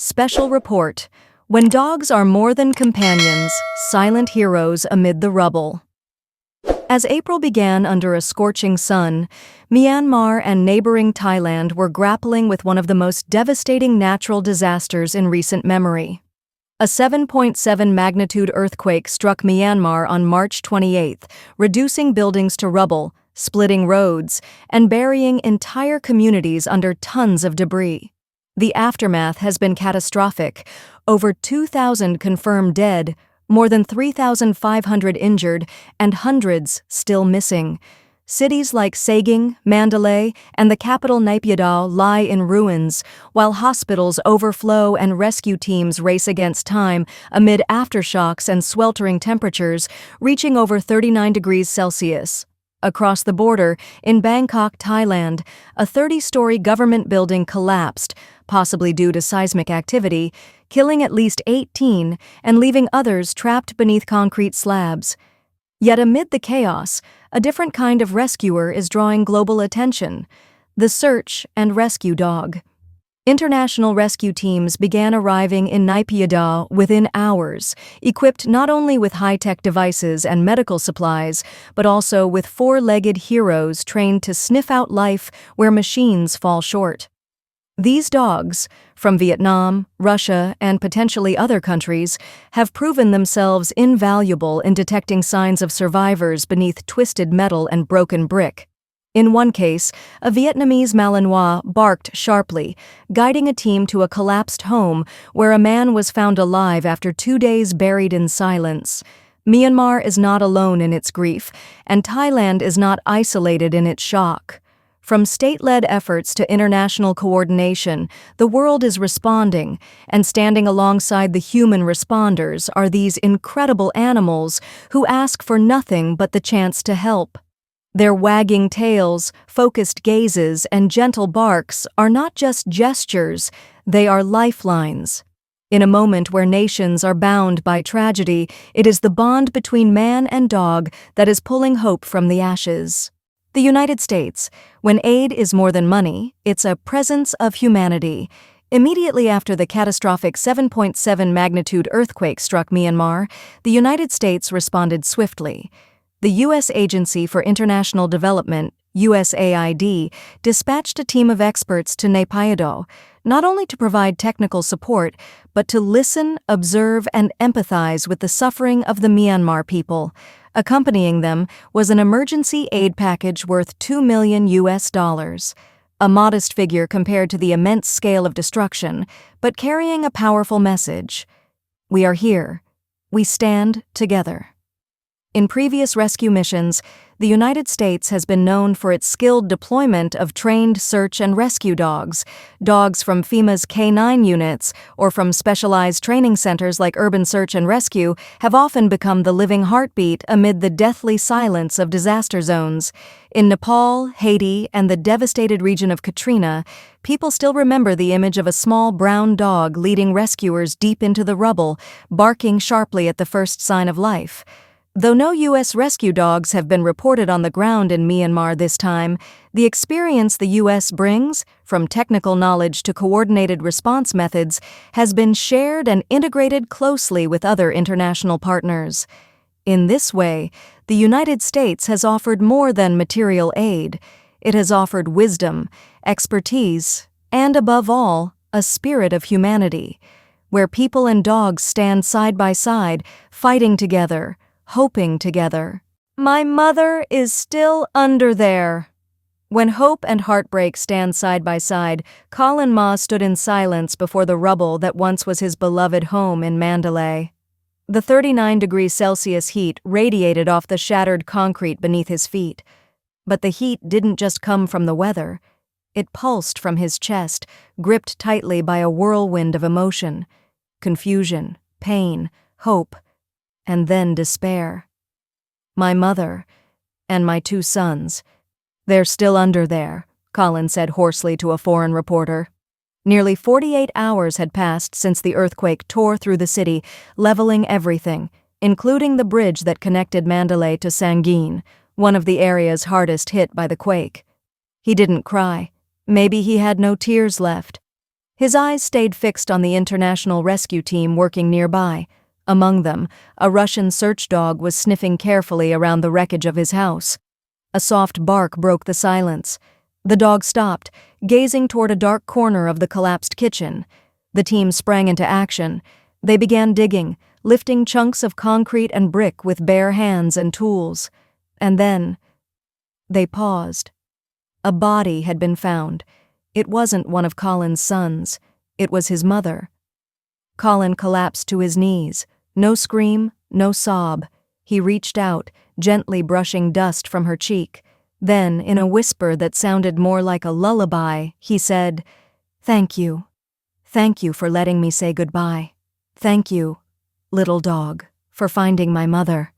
Special report. When dogs are more than companions, silent heroes amid the rubble. As April began under a scorching sun, Myanmar and neighboring Thailand were grappling with one of the most devastating natural disasters in recent memory. A 7.7 magnitude earthquake struck Myanmar on March 28, reducing buildings to rubble, splitting roads, and burying entire communities under tons of debris. The aftermath has been catastrophic. Over 2,000 confirmed dead, more than 3,500 injured, and hundreds still missing. Cities like Saging, Mandalay, and the capital Naypyidaw lie in ruins, while hospitals overflow and rescue teams race against time amid aftershocks and sweltering temperatures reaching over 39 degrees Celsius. Across the border, in Bangkok, Thailand, a 30-story government building collapsed, possibly due to seismic activity, killing at least 18 and leaving others trapped beneath concrete slabs. Yet amid the chaos, a different kind of rescuer is drawing global attention: the search and rescue dog. International rescue teams began arriving in Naypyidaw within hours, equipped not only with high-tech devices and medical supplies, but also with four-legged heroes trained to sniff out life where machines fall short. These dogs, from Vietnam, Russia, and potentially other countries, have proven themselves invaluable in detecting signs of survivors beneath twisted metal and broken brick. In one case, a Vietnamese Malinois barked sharply, guiding a team to a collapsed home where a man was found alive after 2 days buried in silence. Myanmar is not alone in its grief, and Thailand is not isolated in its shock. From state-led efforts to international coordination, the world is responding, and standing alongside the human responders are these incredible animals who ask for nothing but the chance to help. Their wagging tails, focused gazes, and gentle barks are not just gestures, they are lifelines. In a moment where nations are bound by tragedy, it is the bond between man and dog that is pulling hope from the ashes. The United States, when aid is more than money, it's a presence of humanity. Immediately after the catastrophic 7.7 magnitude earthquake struck Myanmar, the United States responded swiftly. The U.S. Agency for International Development, USAID, dispatched a team of experts to Naypyidaw, not only to provide technical support, but to listen, observe, and empathize with the suffering of the Myanmar people. Accompanying them was an emergency aid package worth $2 million, a modest figure compared to the immense scale of destruction, but carrying a powerful message. We are here. We stand together. In previous rescue missions, the United States has been known for its skilled deployment of trained search and rescue dogs. Dogs from FEMA's canine units or from specialized training centers like Urban Search and Rescue have often become the living heartbeat amid the deathly silence of disaster zones. In Nepal, Haiti, and the devastated region of Katrina, people still remember the image of a small brown dog leading rescuers deep into the rubble, barking sharply at the first sign of life. Though no U.S. rescue dogs have been reported on the ground in Myanmar this time, the experience the U.S. brings, from technical knowledge to coordinated response methods, has been shared and integrated closely with other international partners. In this way, the United States has offered more than material aid. It has offered wisdom, expertise, and above all, a spirit of humanity, where people and dogs stand side by side, fighting together, hoping together. My mother is still under there. When hope and heartbreak stand side by side, Colin Ma stood in silence before the rubble that once was his beloved home in Mandalay. The 39 degrees Celsius heat radiated off the shattered concrete beneath his feet. But the heat didn't just come from the weather. It pulsed from his chest, gripped tightly by a whirlwind of emotion: confusion, pain, hope, and then despair. My mother and my 2 sons, they're still under there, Colin said hoarsely to a foreign reporter. Nearly 48 hours had passed since the earthquake tore through the city, leveling everything, including the bridge that connected Mandalay to Sangin, one of the areas hardest hit by the quake. He didn't cry. Maybe he had no tears left. His eyes stayed fixed on the international rescue team working nearby. Among them, a Russian search dog was sniffing carefully around the wreckage of his house. A soft bark broke the silence. The dog stopped, gazing toward a dark corner of the collapsed kitchen. The team sprang into action. They began digging, lifting chunks of concrete and brick with bare hands and tools. And then, they paused. A body had been found. It wasn't one of Colin's sons. It was his mother. Colin collapsed to his knees. No scream, no sob. He reached out, gently brushing dust from her cheek. Then, in a whisper that sounded more like a lullaby, he said, "Thank you. Thank you for letting me say goodbye. Thank you, little dog, for finding my mother."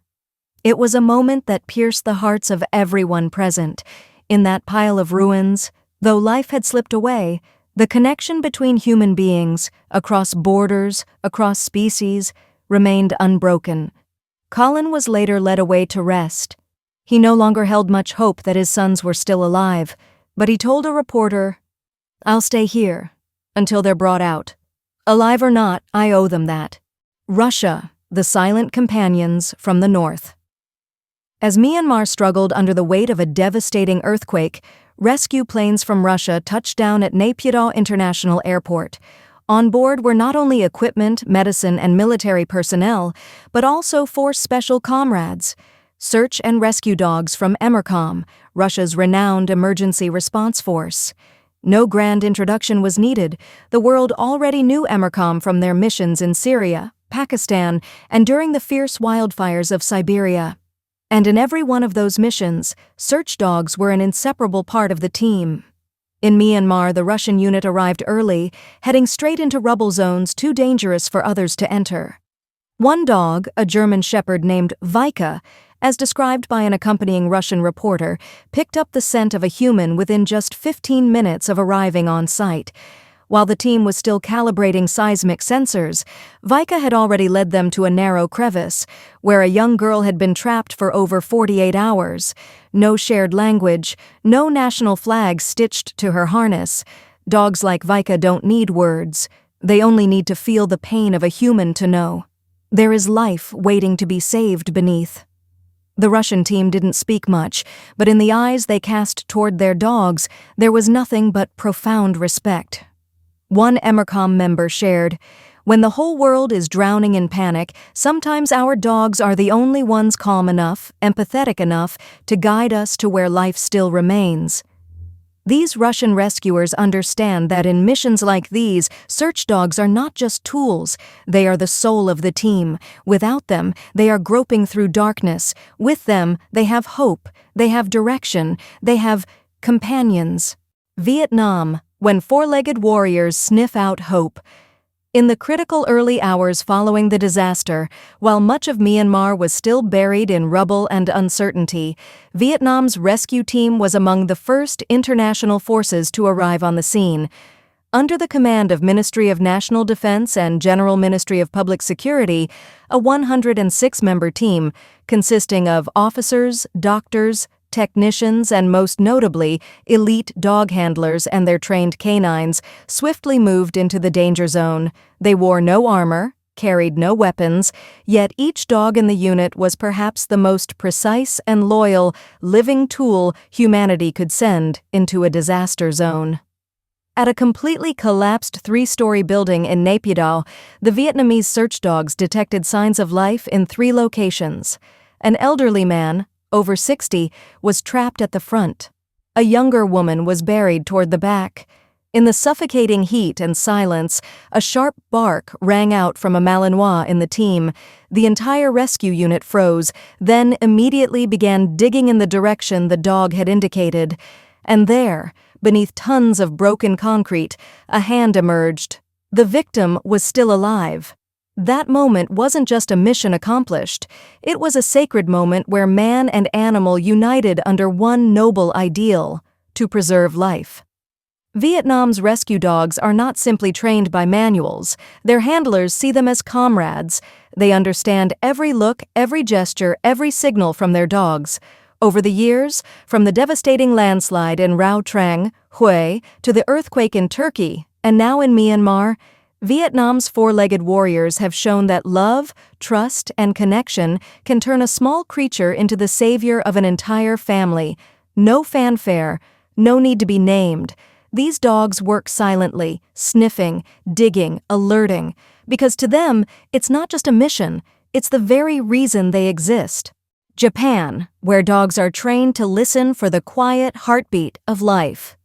It was a moment that pierced the hearts of everyone present. In that pile of ruins, though life had slipped away, the connection between human beings, across borders, across species, remained unbroken. Colin was later led away to rest. He no longer held much hope that his sons were still alive, but he told a reporter, "I'll stay here until they're brought out. Alive or not, I owe them that." Russia, the silent companions from the north. As Myanmar struggled under the weight of a devastating earthquake, rescue planes from Russia touched down at Naypyidaw International Airport. On board were not only equipment, medicine, and military personnel, but also 4 special comrades. Search and rescue dogs from EMERCOM, Russia's renowned emergency response force. No grand introduction was needed. The world already knew EMERCOM from their missions in Syria, Pakistan, and during the fierce wildfires of Siberia. And in every one of those missions, search dogs were an inseparable part of the team. In Myanmar, the Russian unit arrived early, heading straight into rubble zones too dangerous for others to enter. One dog, a German shepherd named Vika, as described by an accompanying Russian reporter, picked up the scent of a human within just 15 minutes of arriving on site. While the team was still calibrating seismic sensors, Vika had already led them to a narrow crevice, where a young girl had been trapped for over 48 hours. No shared language, no national flag stitched to her harness. Dogs like Vika don't need words. They only need to feel the pain of a human to know. There is life waiting to be saved beneath. The Russian team didn't speak much, but in the eyes they cast toward their dogs, there was nothing but profound respect. One EMERCOM member shared, "When the whole world is drowning in panic, sometimes our dogs are the only ones calm enough, empathetic enough, to guide us to where life still remains." These Russian rescuers understand that in missions like these, search dogs are not just tools, they are the soul of the team. Without them, they are groping through darkness. With them, they have hope, they have direction, they have companions. Vietnam, when 4-legged warriors sniff out hope. In the critical early hours following the disaster, while much of Myanmar was still buried in rubble and uncertainty, Vietnam's rescue team was among the first international forces to arrive on the scene. Under the command of Ministry of National Defense and General Ministry of Public Security, a 106-member team, consisting of officers, doctors, technicians, and most notably, elite dog handlers and their trained canines, swiftly moved into the danger zone. They wore no armor, carried no weapons, yet each dog in the unit was perhaps the most precise and loyal, living tool humanity could send into a disaster zone. At a completely collapsed 3-story building in Naypyidaw, the Vietnamese search dogs detected signs of life in 3 locations. An elderly man, over 60, was trapped at the front. A younger woman was buried toward the back. In the suffocating heat and silence, a sharp bark rang out from a Malinois in the team. The entire rescue unit froze, then immediately began digging in the direction the dog had indicated. And there, beneath tons of broken concrete, a hand emerged. The victim was still alive. That moment wasn't just a mission accomplished. It was a sacred moment where man and animal united under one noble ideal: to preserve life. Vietnam's rescue dogs are not simply trained by manuals. Their handlers see them as comrades. They understand every look, every gesture, every signal from their dogs. Over the years, from the devastating landslide in Rao Trang, Hue, to the earthquake in Turkey, And now in Myanmar, Vietnam's four-legged warriors have shown that love, trust, and connection can turn a small creature into the savior of an entire family. No fanfare, no need to be named. These dogs work silently, sniffing, digging, alerting, because to them, it's not just a mission, it's the very reason they exist. Japan, where dogs are trained to listen for the quiet heartbeat of life.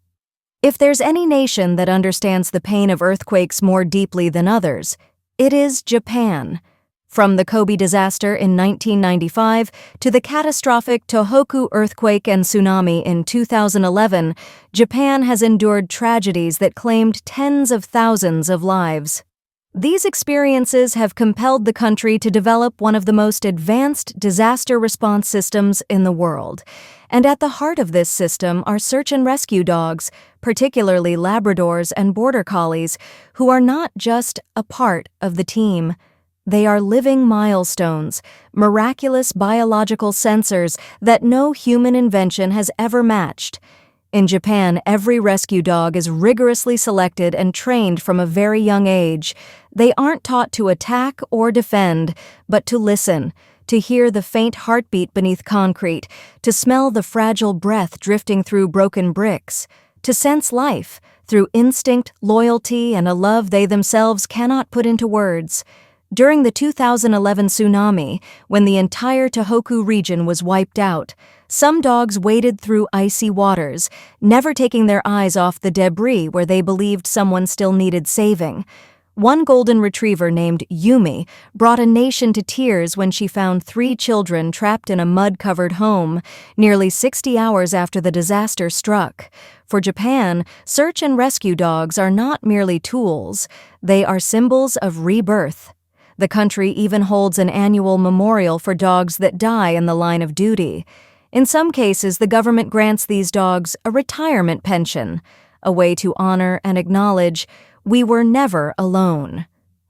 If there's any nation that understands the pain of earthquakes more deeply than others, it is Japan. From the Kobe disaster in 1995 to the catastrophic Tohoku earthquake and tsunami in 2011, Japan has endured tragedies that claimed tens of thousands of lives. These experiences have compelled the country to develop one of the most advanced disaster response systems in the world. And at the heart of this system are search and rescue dogs, particularly Labradors and Border Collies, who are not just a part of the team. They are living milestones, miraculous biological sensors that no human invention has ever matched. In Japan, every rescue dog is rigorously selected and trained from a very young age. They aren't taught to attack or defend, but to listen, to hear the faint heartbeat beneath concrete, to smell the fragile breath drifting through broken bricks, to sense life through instinct, loyalty, and a love they themselves cannot put into words. During the 2011 tsunami, when the entire Tohoku region was wiped out, some dogs waded through icy waters, never taking their eyes off the debris where they believed someone still needed saving. One golden retriever named Yumi brought a nation to tears when she found 3 children trapped in a mud-covered home, nearly 60 hours after the disaster struck. For Japan, search and rescue dogs are not merely tools, they are symbols of rebirth. The country even holds an annual memorial for dogs that die in the line of duty. In some cases, the government grants these dogs a retirement pension, a way to honor and acknowledge we were never alone.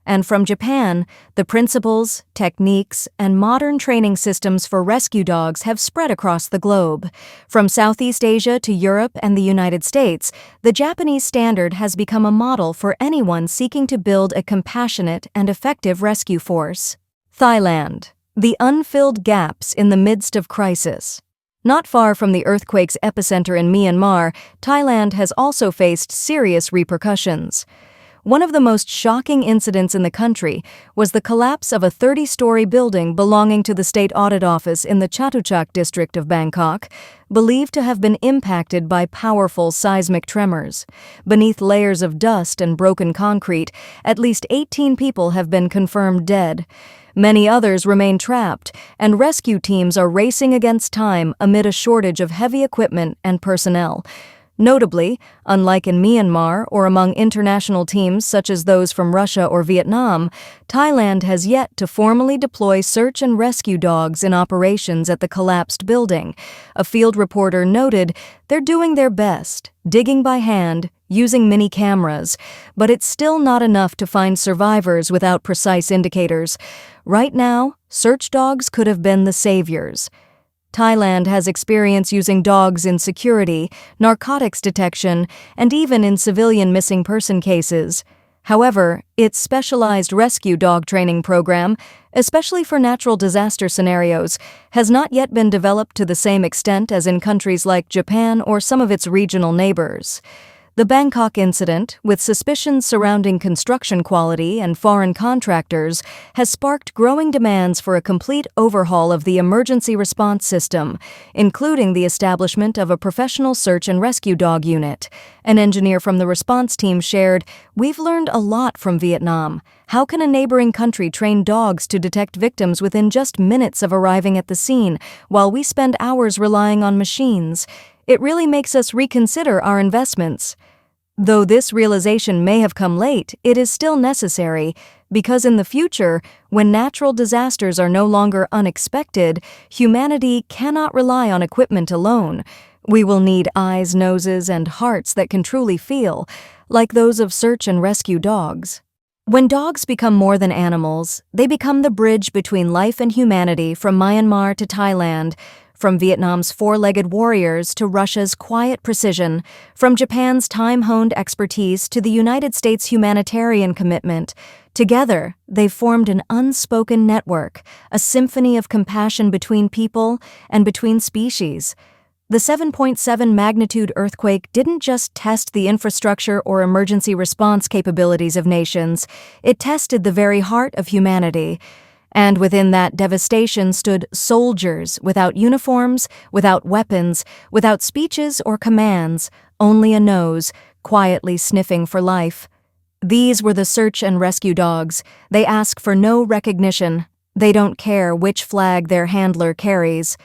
And from Japan, the principles, techniques, and modern training systems for rescue dogs have spread across the globe. From Southeast Asia to Europe and the United States, the Japanese standard has become a model for anyone seeking to build a compassionate and effective rescue force. Thailand, the unfilled gaps in the midst of crisis. Not far from the earthquake's epicenter in Myanmar, Thailand has also faced serious repercussions. One of the most shocking incidents in the country was the collapse of a 30-story building belonging to the State Audit Office in the Chatuchak district of Bangkok, believed to have been impacted by powerful seismic tremors. Beneath layers of dust and broken concrete, at least 18 people have been confirmed dead. Many others remain trapped, and rescue teams are racing against time amid a shortage of heavy equipment and personnel. Notably, unlike in Myanmar or among international teams such as those from Russia or Vietnam, Thailand has yet to formally deploy search and rescue dogs in operations at the collapsed building. A field reporter noted they're doing their best, digging by hand, using mini cameras, but it's still not enough to find survivors without precise indicators. Right now, search dogs could have been the saviors. Thailand has experience using dogs in security, narcotics detection, and even in civilian missing person cases. However, its specialized rescue dog training program, especially for natural disaster scenarios, has not yet been developed to the same extent as in countries like Japan or some of its regional neighbors. The Bangkok incident, with suspicions surrounding construction quality and foreign contractors, has sparked growing demands for a complete overhaul of the emergency response system, including the establishment of a professional search and rescue dog unit. An engineer from the response team shared, "We've learned a lot from Vietnam. How can a neighboring country train dogs to detect victims within just minutes of arriving at the scene, while we spend hours relying on machines? It really makes us reconsider our investments." Though this realization may have come late, it is still necessary, because in the future, when natural disasters are no longer unexpected, humanity cannot rely on equipment alone. We will need eyes, noses, and hearts that can truly feel, like those of search and rescue dogs. When dogs become more than animals, they become the bridge between life and humanity from Myanmar to Thailand, From Vietnam's four-legged warriors to Russia's quiet precision, from Japan's time-honed expertise to the United States' humanitarian commitment, together they've formed an unspoken network, a symphony of compassion between people and between species. The 7.7 magnitude earthquake didn't just test the infrastructure or emergency response capabilities of nations, it tested the very heart of humanity. And within that devastation stood soldiers without uniforms, without weapons, without speeches or commands, only a nose, quietly sniffing for life. These were the search and rescue dogs. They ask for no recognition. They don't care which flag their handler carries.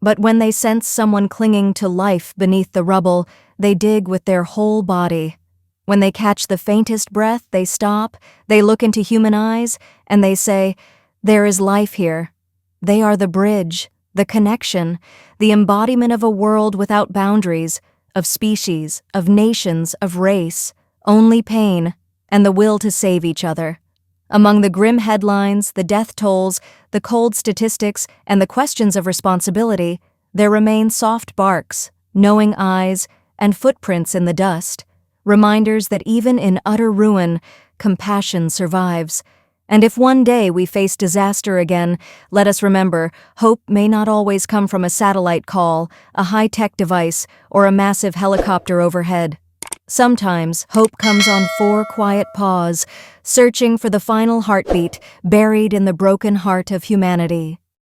But when they sense someone clinging to life beneath the rubble, they dig with their whole body. When they catch the faintest breath, they stop, they look into human eyes, and they say, "There is life here." They are the bridge, the connection, the embodiment of a world without boundaries, of species, of nations, of race, only pain, and the will to save each other. Among the grim headlines, the death tolls, the cold statistics, and the questions of responsibility, there remain soft barks, knowing eyes, and footprints in the dust, reminders that even in utter ruin, compassion survives. And if one day we face disaster again, let us remember, hope may not always come from a satellite call, a high-tech device, or a massive helicopter overhead. Sometimes hope comes on four quiet paws, searching for the final heartbeat buried in the broken heart of humanity.